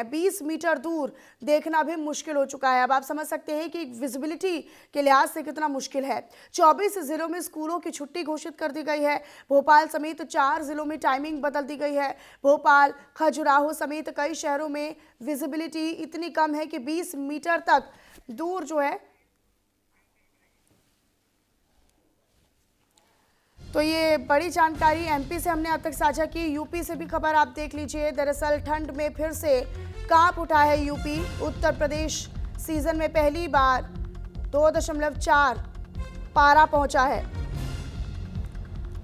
हैं, 20 मीटर दूर देखना भी मुश्किल हो चुका है। अब आप समझ सकते हैं कि विजिबिलिटी के लिहाज से कितना मुश्किल है। 24 जिलों में स्कूलों की छुट्टी घोषित कर दी गई है। भोपाल समेत 4 जिलों में टाइमिंग बदल दी गई है। भोपाल, खजुराहो समेत कई शहरों में विजिबिलिटी इतनी कम है कि 20 मीटर तक दूर जो है। तो ये बड़ी जानकारी एमपी से हमने अब तक साझा की। यूपी से भी खबर आप देख लीजिए। दरअसल ठंड में फिर से कांप उठा है यूपी। उत्तर प्रदेश सीजन में पहली बार 2.4 पारा पहुंचा है।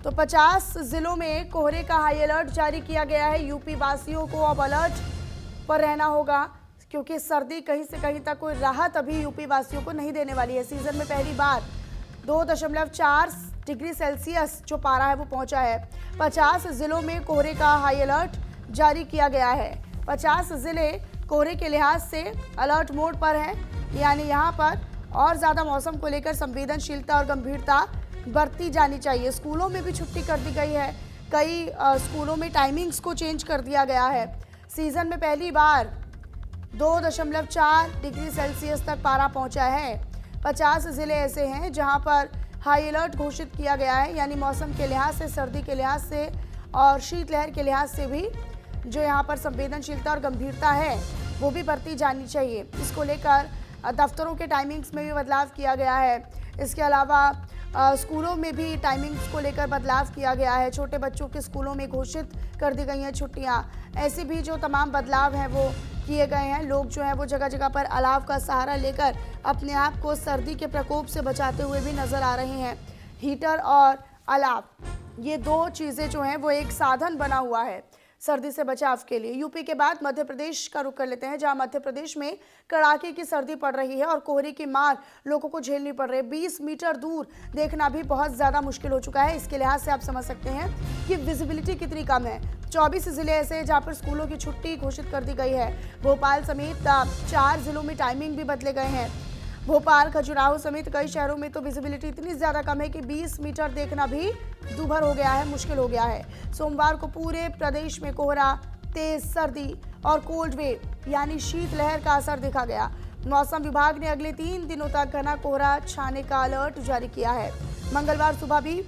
तो 50 जिलों में कोहरे का हाई अलर्ट जारी किया गया है। यूपी वासियों को अब अलर्ट पर रहना होगा, क्योंकि सर्दी कहीं से कहीं तक कोई राहत अभी यूपी वासियों को नहीं देने वाली है। सीजन में पहली बार 2.4 डिग्री सेल्सियस जो पारा है वो पहुंचा है। 50 जिलों में कोहरे का हाई अलर्ट जारी किया गया है। 50 जिले कोहरे के लिहाज से अलर्ट मोड पर हैं, यानी यहाँ पर और ज़्यादा मौसम को लेकर संवेदनशीलता और गंभीरता बरती जानी चाहिए। स्कूलों में भी छुट्टी कर दी गई है। कई स्कूलों में टाइमिंग्स को चेंज कर दिया गया है। सीजन में पहली बार 2.4 डिग्री सेल्सियस तक पारा पहुंचा है। 50 जिले ऐसे हैं जहां पर हाई अलर्ट घोषित किया गया है, यानी मौसम के लिहाज से, सर्दी के लिहाज से और शीतलहर के लिहाज से भी जो यहाँ पर संवेदनशीलता और गंभीरता है वो भी बरती जानी चाहिए। इसको लेकर दफ्तरों के टाइमिंग्स में भी बदलाव किया गया है। इसके अलावा स्कूलों में भी टाइमिंग्स को लेकर बदलाव किया गया है। छोटे बच्चों के स्कूलों में घोषित कर दी गई हैं छुट्टियां। ऐसे भी जो तमाम बदलाव हैं वो किए गए हैं। लोग जो हैं वो जगह जगह पर अलाव का सहारा लेकर अपने आप को सर्दी के प्रकोप से बचाते हुए भी नजर आ रहे हैं। हीटर और अलाव, ये दो चीज़ें जो हैं वो एक साधन बना हुआ है सर्दी से बचाव के लिए। यूपी के बाद मध्य प्रदेश का रुख कर लेते हैं, जहां मध्य प्रदेश में कड़ाके की सर्दी पड़ रही है और कोहरे की मार लोगों को झेलनी पड़ रही है। 20 मीटर दूर देखना भी बहुत ज़्यादा मुश्किल हो चुका है। इसके लिहाज से आप समझ सकते हैं कि विजिबिलिटी कितनी कम है। 24 जिले ऐसे हैं जहाँ पर स्कूलों की छुट्टी घोषित कर दी गई है। भोपाल समेत 4 जिलों में टाइमिंग भी बदले गए हैं। भोपाल, खजुराहो समेत कई शहरों में तो विजिबिलिटी इतनी ज़्यादा कम है कि 20 मीटर देखना भी दूभर हो गया है, मुश्किल हो गया है। सोमवार को पूरे प्रदेश में कोहरा, तेज सर्दी और कोल्ड वेव यानी शीतलहर का असर देखा गया। मौसम विभाग ने अगले 3 दिनों तक घना कोहरा छाने का अलर्ट जारी किया है। मंगलवार सुबह भी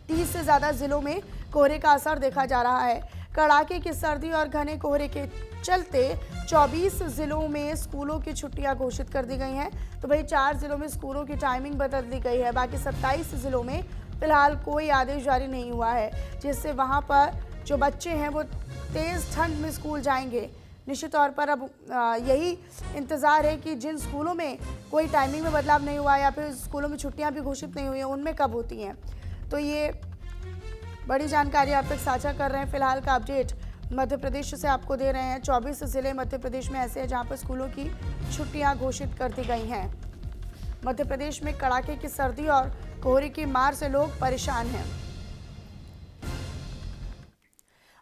30 से ज़्यादा जिलों में कोहरे का असर देखा जा रहा है। कड़ाके की सर्दी और घने कोहरे के चलते 24 जिलों में स्कूलों की छुट्टियां घोषित कर दी गई हैं। तो भाई 4 जिलों में स्कूलों की टाइमिंग बदल दी गई है। बाकी 27 जिलों में फिलहाल कोई आदेश जारी नहीं हुआ है, जिससे वहां पर जो बच्चे हैं वो तेज़ ठंड में स्कूल जाएंगे। निश्चित तौर पर अब यही इंतज़ार है कि जिन स्कूलों में कोई टाइमिंग में बदलाव नहीं हुआ या फिर स्कूलों में छुट्टियां भी घोषित नहीं हुई हैं, उनमें कब होती हैं। तो ये बड़ी जानकारी आप तक साझा कर रहे हैं। फिलहाल का अपडेट मध्य प्रदेश से आपको दे रहे हैं। 24 जिले मध्य प्रदेश में ऐसे हैं जहां पर स्कूलों की छुट्टियां घोषित कर दी गई हैं। मध्य प्रदेश में कड़ाके की सर्दी और कोहरे की मार से लोग परेशान हैं।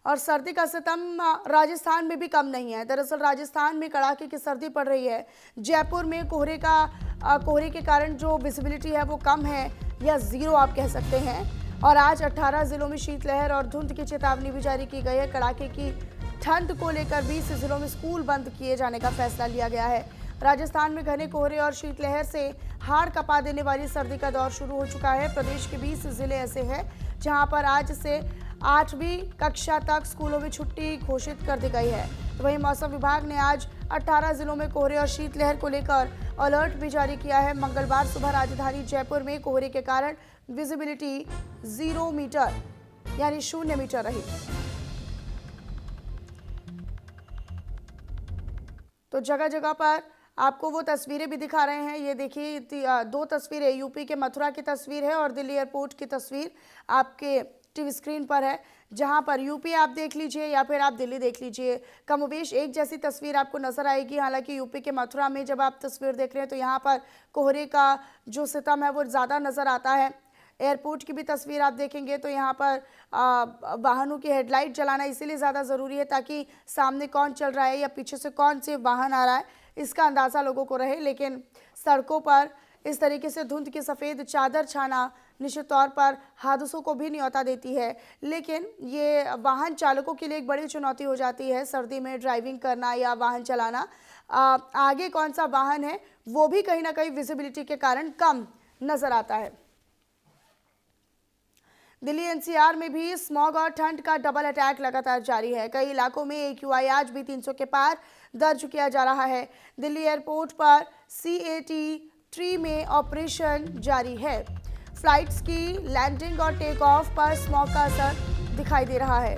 और सर्दी का सितम राजस्थान में भी कम नहीं है। दरअसल राजस्थान में कड़ाके की सर्दी पड़ रही है। जयपुर में कोहरे के कारण जो विजिबिलिटी है वो कम है या ज़ीरो आप कह सकते हैं। और आज 18 जिलों में शीतलहर और धुंध की चेतावनी भी जारी की गई है। कड़ाके की ठंड को लेकर 20 जिलों में स्कूल बंद किए जाने का फैसला लिया गया है। राजस्थान में घने कोहरे और शीतलहर से हाड़ कपा देने वाली सर्दी का दौर शुरू हो चुका है। प्रदेश के 20 जिले ऐसे हैं जहां पर आज से 8वीं कक्षा तक स्कूलों में छुट्टी घोषित कर दी गई है। तो वहीं मौसम विभाग ने आज 18 जिलों में कोहरे और शीतलहर को लेकर अलर्ट भी जारी किया है। मंगलवार सुबह राजधानी जयपुर में कोहरे के कारण विजिबिलिटी 0 मीटर यानी 0 मीटर रही। तो जगह जगह पर आपको वो तस्वीरें भी दिखा रहे हैं। ये देखिए 2 तस्वीरें, यूपी के मथुरा की तस्वीर है और दिल्ली एयरपोर्ट की तस्वीर आपके टीवी स्क्रीन पर है। जहां पर यूपी आप देख लीजिए या फिर आप दिल्ली देख लीजिए, कमोवेश एक जैसी तस्वीर आपको नजर आएगी। हालांकि यूपी के मथुरा में जब आप तस्वीर देख रहे हैं तो यहाँ पर कोहरे का जो सितम है वो ज़्यादा नज़र आता है। एयरपोर्ट की भी तस्वीर आप देखेंगे तो यहाँ पर वाहनों की हेडलाइट जलाना इसीलिए ज़्यादा ज़रूरी है ताकि सामने कौन चल रहा है या पीछे से कौन से वाहन आ रहा है इसका अंदाज़ा लोगों को रहे। लेकिन सड़कों पर इस तरीके से धुंध की सफ़ेद चादर छाना निश्चित तौर पर हादसों को भी न्योता देती है, लेकिन ये वाहन चालकों के लिए एक बड़ी चुनौती हो जाती है सर्दी में ड्राइविंग करना या वाहन चलाना। आगे कौन सा वाहन है वो भी कहीं ना कहीं विजिबिलिटी के कारण कम नजर आता है। दिल्ली एनसीआर में भी स्मॉग और ठंड का डबल अटैक लगातार जारी है। कई इलाकों में AQI आज भी 300 के पार दर्ज किया जा रहा है। दिल्ली एयरपोर्ट पर CAT ट्री में ऑपरेशन जारी है। फ्लाइट्स की लैंडिंग और टेक ऑफ पर स्मॉग का असर दिखाई दे रहा है।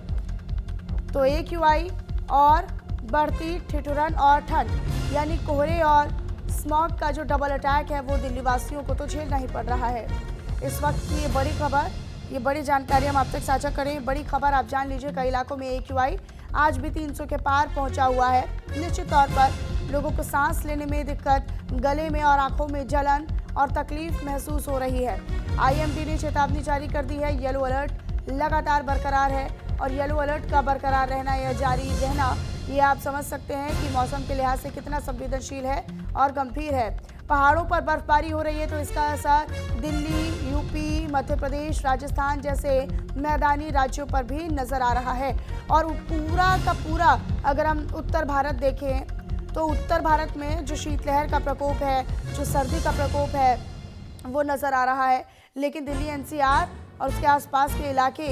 तो AQI और बढ़ती ठिठुरन और ठंड यानी कोहरे और स्मॉग का जो डबल अटैक है वो दिल्ली वासियों को तो झेलना ही पड़ रहा है। इस वक्त की ये बड़ी खबर, ये बड़ी जानकारी हम आप तक साझा करें। बड़ी खबर आप जान लीजिए, कई इलाकों में AQI आज भी 300 के पार पहुंचा हुआ है। निश्चित तौर पर लोगों को सांस लेने में दिक्कत, गले में और आंखों में जलन और तकलीफ महसूस हो रही है। IMD ने चेतावनी जारी कर दी है। येलो अलर्ट लगातार बरकरार है और येलो अलर्ट का बरकरार रहना या जारी रहना, ये आप समझ सकते हैं कि मौसम के लिहाज से कितना संवेदनशील है और गंभीर है। पहाड़ों पर बर्फबारी हो रही है तो इसका असर दिल्ली, यूपी, मध्य प्रदेश, राजस्थान जैसे मैदानी राज्यों पर भी नजर आ रहा है। और पूरा का पूरा अगर हम उत्तर भारत देखें तो उत्तर भारत में जो शीतलहर का प्रकोप है, जो सर्दी का प्रकोप है वो नजर आ रहा है। लेकिन दिल्ली NCR और उसके आसपास के इलाके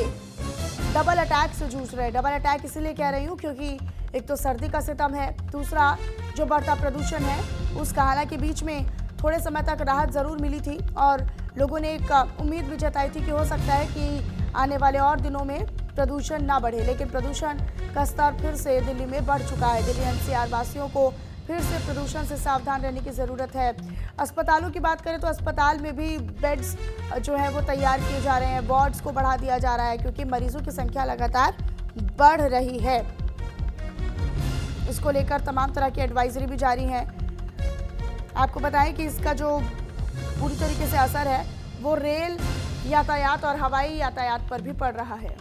डबल अटैक से जूझ रहे हैं। डबल अटैक इसलिए कह रही हूँ क्योंकि एक तो सर्दी का सितम है, दूसरा जो बढ़ता प्रदूषण है उसका। हालांकि बीच में थोड़े समय तक राहत ज़रूर मिली थी और लोगों ने एक उम्मीद भी जताई थी कि हो सकता है कि आने वाले और दिनों में प्रदूषण ना बढ़े, लेकिन प्रदूषण का स्तर फिर से दिल्ली में बढ़ चुका है। दिल्ली NCR वासियों को फिर से प्रदूषण से सावधान रहने की ज़रूरत है। अस्पतालों की बात करें तो अस्पताल में भी बेड्स जो है वो तैयार किए जा रहे हैं, वार्ड्स को बढ़ा दिया जा रहा है क्योंकि मरीजों की संख्या लगातार बढ़ रही है। इसको लेकर तमाम तरह की एडवाइजरी भी जारी है। आपको बताएं कि इसका जो पूरी तरीके से असर है वो रेल यातायात और हवाई यातायात पर भी पड़ रहा है।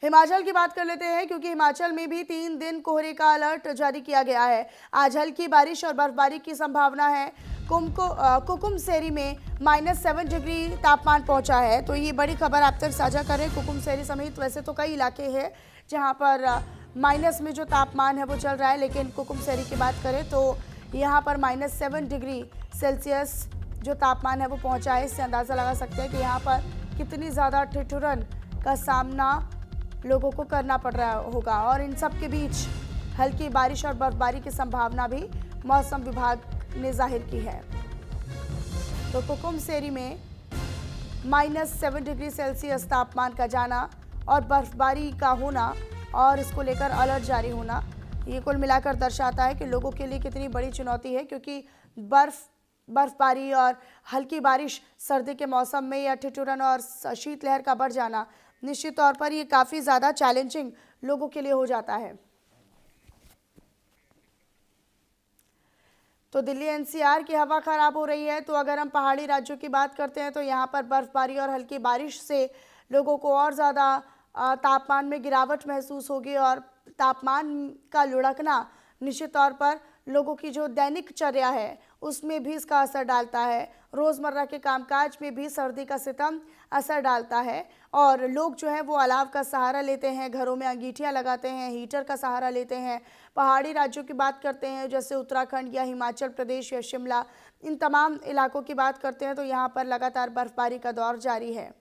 हिमाचल की बात कर लेते हैं क्योंकि हिमाचल में भी 3 दिन कोहरे का अलर्ट जारी किया गया है। आज हल्की बारिश और बर्फबारी की संभावना है। कुकुमसेरी में -7 डिग्री तापमान पहुंचा है। तो ये बड़ी खबर आप तक साझा करें। कुकुमसेरी समेत वैसे तो कई इलाके हैं जहां पर माइनस में जो तापमान है वो चल रहा है, लेकिन कुकुमसेरी की बात करें तो यहाँ पर -7 डिग्री सेल्सियस जो तापमान है वो पहुंचा है। इससे अंदाज़ा लगा सकते हैं कि यहाँ पर कितनी ज़्यादा ठिठुरन का सामना लोगों को करना पड़ रहा होगा। और इन सब के बीच हल्की बारिश और बर्फबारी की संभावना भी मौसम विभाग ने जाहिर की है। तो कुकुमसेरी में -7 डिग्री सेल्सियस तापमान का जाना और बर्फबारी का होना और इसको लेकर अलर्ट जारी होना, ये कुल मिलाकर दर्शाता है कि लोगों के लिए कितनी बड़ी चुनौती है, क्योंकि बर्फबारी और हल्की बारिश सर्दी के मौसम में या ठिठुरन और शीतलहर का बढ़ जाना निश्चित तौर पर ये काफ़ी ज़्यादा चैलेंजिंग लोगों के लिए हो जाता है। तो दिल्ली NCR की हवा खराब हो रही है। तो अगर हम पहाड़ी राज्यों की बात करते हैं तो यहाँ पर बर्फबारी और हल्की बारिश से लोगों को और ज़्यादा तापमान में गिरावट महसूस होगी और तापमान का लुढ़कना निश्चित तौर पर लोगों की जो दैनिकचर्या है उसमें भी इसका असर डालता है। रोज़मर्रा के कामकाज में भी सर्दी का सितम असर डालता है और लोग जो है वो अलाव का सहारा लेते हैं, घरों में अंगीठियाँ लगाते हैं, हीटर का सहारा लेते हैं। पहाड़ी राज्यों की बात करते हैं जैसे उत्तराखंड या हिमाचल प्रदेश या शिमला, इन तमाम इलाकों की बात करते हैं तो यहाँ पर लगातार बर्फबारी का दौर जारी है।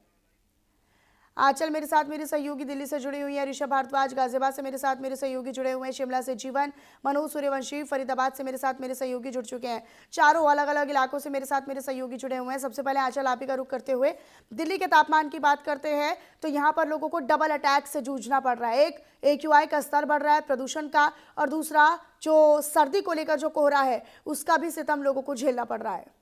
आंचल मेरे साथ मेरी सहयोगी दिल्ली से जुड़ी हुई है, ऋषभ भारद्वाज गाजियाबाद से मेरे साथ मेरे सहयोगी जुड़े हुए हैं, शिमला से जीवन, मनोज सूर्यवंशी फरीदाबाद से मेरे साथ मेरे सहयोगी जुड़ चुके हैं। चारों अलग अलग इलाकों से मेरे साथ मेरे सहयोगी जुड़े हुए हैं। सबसे पहले आंचल आप ही का रुख करते हुए दिल्ली के तापमान की बात करते हैं तो यहाँ पर लोगों को डबल अटैक से जूझना पड़ रहा है। एक AQI का स्तर बढ़ रहा है प्रदूषण का, और दूसरा जो सर्दी को लेकर जो कोहरा है उसका भी सितम लोगों को झेलना पड़ रहा है।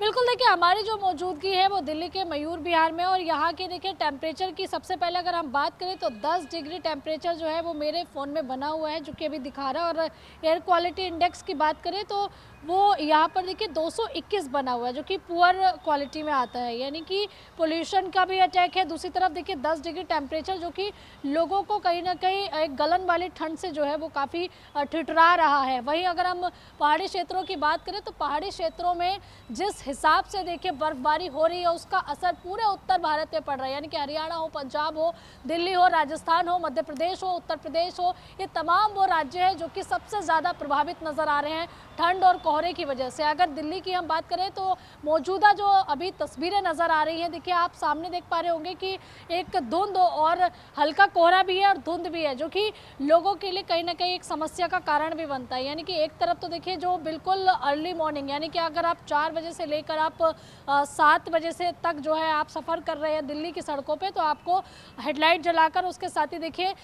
बिल्कुल, देखिए हमारी जो मौजूदगी है वो दिल्ली के मयूर विहार में, और यहाँ के देखिए टेम्परेचर की सबसे पहले अगर हम बात करें तो 10 डिग्री टेम्परेचर जो है वो मेरे फ़ोन में बना हुआ है, जो कि अभी दिखा रहा है। और एयर क्वालिटी इंडेक्स की बात करें तो वो यहाँ पर देखिए 221 बना हुआ है, जो कि पुअर क्वालिटी में आता है, यानी कि पोल्यूशन का भी अटैक है। दूसरी तरफ देखिए 10 डिग्री टेम्परेचर, जो कि लोगों को कहीं ना कहीं एक गलन वाली ठंड से जो है वो काफ़ी ठिठुरा रहा है। वहीं अगर हम पहाड़ी क्षेत्रों की बात करें तो पहाड़ी क्षेत्रों में जिस हिसाब से देखिए बर्फबारी हो रही है उसका असर पूरे उत्तर भारत में पड़ रहा है, यानी कि हरियाणा हो, पंजाब हो, दिल्ली हो, राजस्थान हो, मध्य प्रदेश हो, उत्तर प्रदेश हो, ये तमाम वो राज्य हैं जो कि सबसे ज़्यादा प्रभावित नज़र आ रहे हैं ठंड और कोहरे की वजह से। अगर दिल्ली की हम बात करें तो मौजूदा जो अभी तस्वीरें नज़र आ रही हैं, देखिए आप सामने देख पा रहे होंगे कि एक धुंध और हल्का कोहरा भी है और धुंध भी है, जो कि लोगों के लिए कहीं ना कहीं एक समस्या का कारण भी बनता है। यानी कि एक तरफ तो देखिए जो बिल्कुल अर्ली मॉर्निंग, यानी कि अगर आप 4 बजे से लेकर आप 7 बजे से तक जो है आप सफ़र कर रहे हैं दिल्ली की सड़कों पे, तो आपको हेडलाइट जलाकर उसके साथ ही देखिए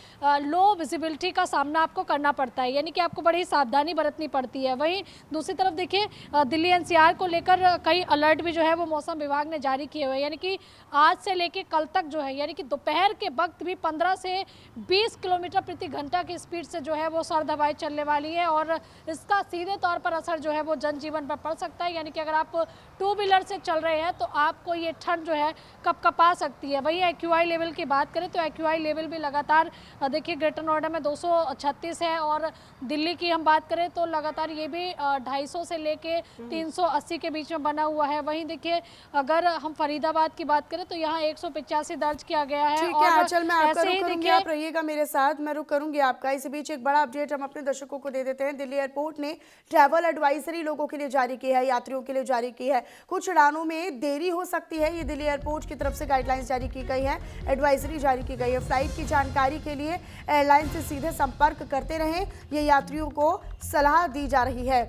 लो विजिबिलिटी का सामना आपको करना पड़ता है, यानी कि आपको बड़ी सावधानी बरतनी पड़ती है। वहीं दूसरी तरफ देखिए दिल्ली एनसीआर को लेकर कई अलर्ट भी जो है वो मौसम विभाग ने जारी किए हुए हैं, यानी कि आज से लेकर कल तक जो है, यानी कि दोपहर के वक्त भी 15 से 20 किलोमीटर प्रति घंटा की स्पीड से जो है वो सर्द हवाएं चलने वाली है, और इसका सीधे तौर पर असर जो है वो जनजीवन पर पड़ सकता है। यानी कि अगर आप टू व्हीलर से चल रहे हैं तो आपको ये ठंड जो है कपकपा सकती है। वहीं एक्यूआई लेवल की बात करें तो एक्यूआई लेवल भी लगातार देखिए ग्रेटर नोएडा में 236 है, और दिल्ली की हम बात करें तो लगातार ये भी 250 से लेके 380 के बीच में बना हुआ है। वहीं देखिए अगर हम फरीदाबाद की बात करें तो यहाँ 185 दर्ज किया गया है। ठीक है आंचल, मैं आपका ऐसे रुख ही करूंगी, देखिए आप रहिएगा मेरे साथ, मैं रुक करूंगी आपका। इसी बीच एक बड़ा अपडेट हम अपने दर्शकों को दे देते हैं। दिल्ली एयरपोर्ट ने ट्रैवल एडवाइजरी लोगों के लिए जारी की है, यात्रियों के लिए जारी की है। कुछ उड़ानों में देरी हो सकती है, ये दिल्ली एयरपोर्ट की तरफ से गाइडलाइंस जारी की गई है, एडवाइजरी जारी की गई है। फ्लाइट की जानकारी के लिए एयरलाइन से सीधे संपर्क करते रहें, ये यात्रियों को सलाह दी जा रही है।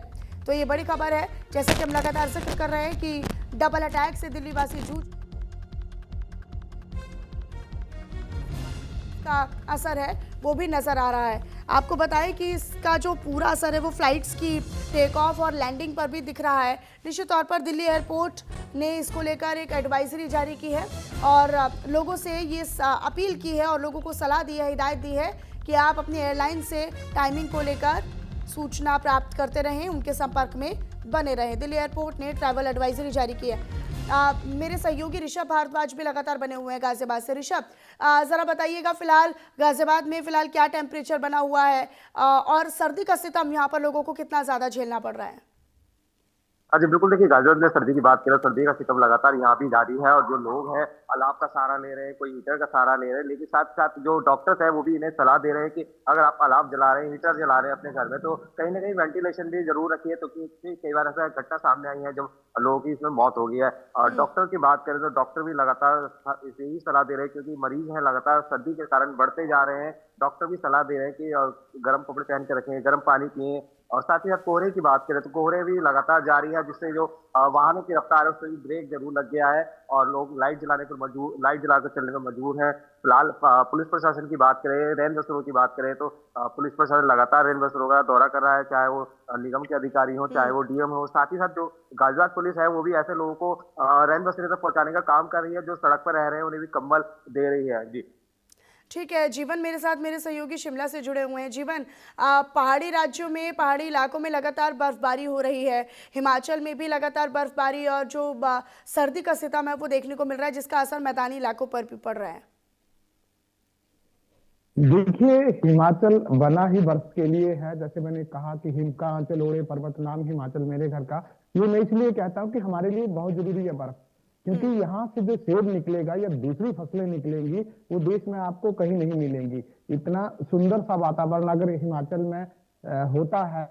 तो ये बड़ी खबर है, जैसे कि हम लगातार जिक्र कर रहे हैं कि डबल अटैक से दिल्ली वासी जूझ का असर है वो भी नज़र आ रहा है। आपको बताएं कि इसका जो पूरा असर है वो फ्लाइट्स की टेक ऑफ और लैंडिंग पर भी दिख रहा है। निश्चित तौर पर दिल्ली एयरपोर्ट ने इसको लेकर एक एडवाइजरी जारी की है और लोगों से ये अपील की है और लोगों को सलाह दी है, हिदायत दी है कि आप अपनी एयरलाइन से टाइमिंग को लेकर सूचना प्राप्त करते रहें, उनके संपर्क में बने रहें। दिल्ली एयरपोर्ट ने ट्रैवल एडवाइजरी जारी की है। मेरे सहयोगी ऋषभ भारद्वाज भी लगातार बने हुए हैं गाजियाबाद से। ऋषभ, ज़रा बताइएगा फिलहाल गाजियाबाद में फिलहाल क्या टेम्परेचर बना हुआ है और सर्दी का सितम यहाँ पर लोगों को कितना ज़्यादा झेलना पड़ रहा है? हाँ जी, बिल्कुल। देखिए, गाजियाबाद में सर्दी की बात करें, सर्दी का सितम लगातार यहाँ भी जारी है और जो लोग हैं अलाव का सहारा ले रहे हैं, कोई हीटर का सहारा ले रहे हैं, लेकिन साथ साथ जो डॉक्टर्स हैं वो भी इन्हें सलाह दे रहे हैं कि अगर आप अलाव जला रहे हैं, हीटर जला रहे हैं अपने घर में, तो कहीं ना कहीं वेंटिलेशन भी जरूर रखिए। तो क्योंकि कई बार ऐसा घटना सामने आई है जब लोगों की इसमें मौत हो गई है। और डॉक्टर की बात करें तो डॉक्टर भी लगातार इसे ही सलाह दे रहे हैं, क्योंकि मरीज हैं लगातार सर्दी के कारण बढ़ते जा रहे हैं। डॉक्टर भी सलाह दे रहे हैं कि गर्म कपड़े पहन के रखें, गर्म पानी पिए। और साथ ही साथ कोहरे की बात करें तो कोहरे भी लगातार जारी है, जिससे जो वाहनों की रफ्तार है उससे भी ब्रेक जरूर लग गया है और लोग लाइट जलाकर चलने पर मजबूर हैं। फिलहाल पुलिस प्रशासन की बात करें, रैन बसेरों की बात करें तो पुलिस प्रशासन लगातार रैन बसेरों का दौरा कर रहा है, चाहे वो निगम के अधिकारी हो, चाहे वो डीएम हो। साथ ही साथ जो गाजियाबाद पुलिस है वो भी ऐसे लोगों को रैन बसेरे तक पहुंचाने का काम कर रही है, जो सड़क पर रह रहे हैं उन्हें भी कंबल दे रही है। जी ठीक है, जीवन मेरे साथ मेरे सहयोगी शिमला से जुड़े हुए हैं। जीवन, पहाड़ी राज्यों में, पहाड़ी इलाकों में लगातार बर्फबारी हो रही है, हिमाचल में भी लगातार बर्फबारी और जो सर्दी का सितम है वो देखने को मिल रहा है, जिसका असर मैदानी इलाकों पर भी पड़ रहा है। देखिए, हिमाचल बना ही बर्फ के लिए है। जैसे मैंने कहा कि हिम का आंचल ओढ़े पर्वत नाम हिमाचल मेरे घर का, ये मैं इसलिए कहता हूँ कि हमारे लिए बहुत जरूरी है बर्फ, क्योंकि यहाँ से जो सेब निकलेगा या दूसरी फसलें निकलेंगी वो देश में आपको कहीं नहीं मिलेंगी। इतना सुंदर सा वातावरण अगर हिमाचल में होता है,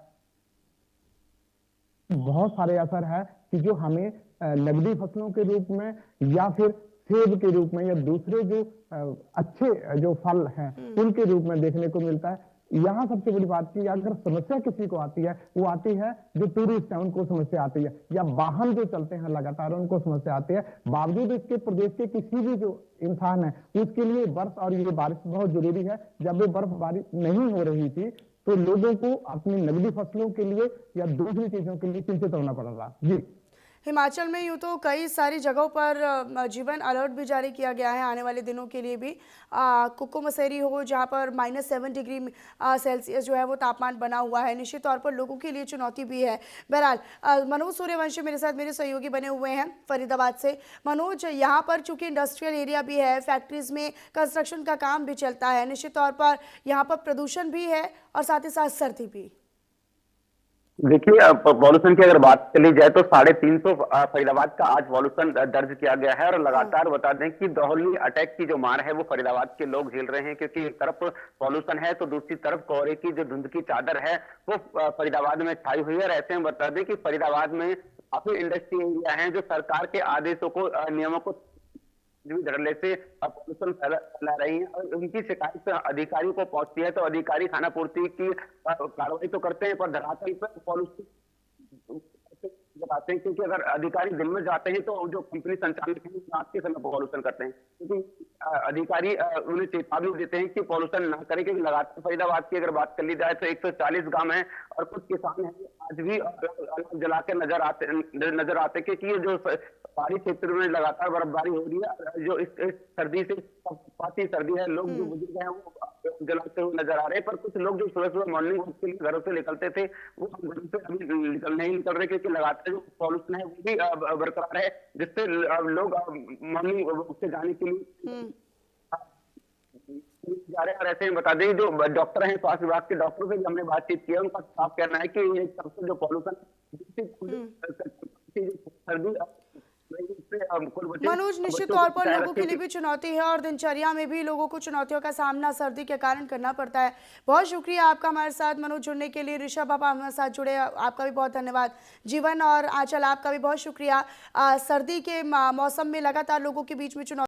बहुत सारे असर है कि जो हमें नकदी फसलों के रूप में या फिर सेब के रूप में या दूसरे जो अच्छे जो फल हैं उनके रूप में देखने को मिलता है। यहाँ सबसे बड़ी बात की अगर समस्या किसी को आती है, वो आती है जो टूरिस्ट है उनको समस्या आती है, या वाहन जो चलते हैं लगातार उनको समस्या आती है। बावजूद इसके प्रदेश के किसी भी जो इंसान है उसके लिए बर्फ और ये बारिश बहुत जरूरी है। जब ये बर्फबारी नहीं हो रही थी तो लोगों को अपनी नकदी फसलों के लिए या दूसरी चीजों के लिए चिंतित होना पड़ रहा। जी हिमाचल में यूँ तो कई सारी जगहों पर जीवन अलर्ट भी जारी किया गया है आने वाले दिनों के लिए भी। कुक्कू मसेरी हो जहाँ पर -7 डिग्री सेल्सियस जो है वो तापमान बना हुआ है, निश्चित तौर पर लोगों के लिए चुनौती भी है। बहरहाल मनोज सूर्यवंशी मेरे साथ मेरे सहयोगी बने हुए हैं फरीदाबाद से। मनोज, यहाँ पर चूंकि इंडस्ट्रियल एरिया भी है, फैक्ट्रीज में कंस्ट्रक्शन का काम भी चलता है, निश्चित तौर पर यहाँ पर प्रदूषण भी है और साथ ही साथ सर्दी भी। देखिए, पॉल्यूशन की अगर बात चली जाए तो 350 फरीदाबाद का आज पॉल्यूशन दर्ज किया गया है। और लगातार बता दें कि दोहली अटैक की जो मार है वो फरीदाबाद के लोग झेल रहे हैं, क्योंकि एक तरफ पॉल्यूशन है तो दूसरी तरफ कोहरे की जो धुंध की चादर है वो फरीदाबाद में छाई हुई है। और ऐसे में बता दें कि फरीदाबाद में काफी इंडस्ट्री एरिया है जो सरकार के आदेशों को, नियमों को धड़ल्ले से पॉल्यूशन फैला रही है और उनकी शिकायत अधिकारियों को पहुंचती है तो अधिकारी खाना पूर्ति की कार्रवाई तो करते हैं, पर धरातल पर पॉल्यूशन बताते हैं। क्योंकि अगर अधिकारी दिन में जाते हैं तो जो कंपनी संचालक है रात के समय पॉल्यूशन करते हैं, क्योंकि अधिकारी उन्हें चेतावनी देते हैं कि पॉल्यूशन ना करें। क्योंकि लगातार फरीदाबाद की अगर बात कर ली जाए तो 140 गांव है और कुछ किसान हैं आज भी अलग जला के नजर आते क्योंकि ये जो पहाड़ी क्षेत्र में लगातार बर्फबारी हो रही है, जो इस सर्दी से काफी सर्दी है, लोग जो बुजुर्ग हैं वो जलाते हुए नजर आ रहे हैं। पर कुछ लोग जो सुबह सुबह मॉर्निंग वॉक के लिए घरों से निकलते थे वो घर से अभी नहीं निकल रहे, क्योंकि लगातार जो पॉल्यूशन है वो भी बरकरार है, जिससे लोग मॉर्निंग वॉक से जाने के लिए जा रहे हैं। और ऐसे में बता दें जो डॉक्टर हैं, स्वास्थ्य विभाग के डॉक्टरों से भी हमने बातचीत की है, उनका साफ कहना है कि ये सबसे जो पॉल्यूशन सर्दी मनोज, निश्चित तौर पर लोगों के लिए भी चुनौती है और दिनचर्या में भी लोगों को चुनौतियों का सामना सर्दी के कारण करना पड़ता है। बहुत शुक्रिया आपका हमारे साथ मनोज जुड़ने के लिए। ऋषभ, आप हमारे साथ जुड़े, आपका भी बहुत धन्यवाद। जीवन और आंचल, आपका भी बहुत शुक्रिया। सर्दी के मौसम में लगातार लोगों के बीच में चुनौती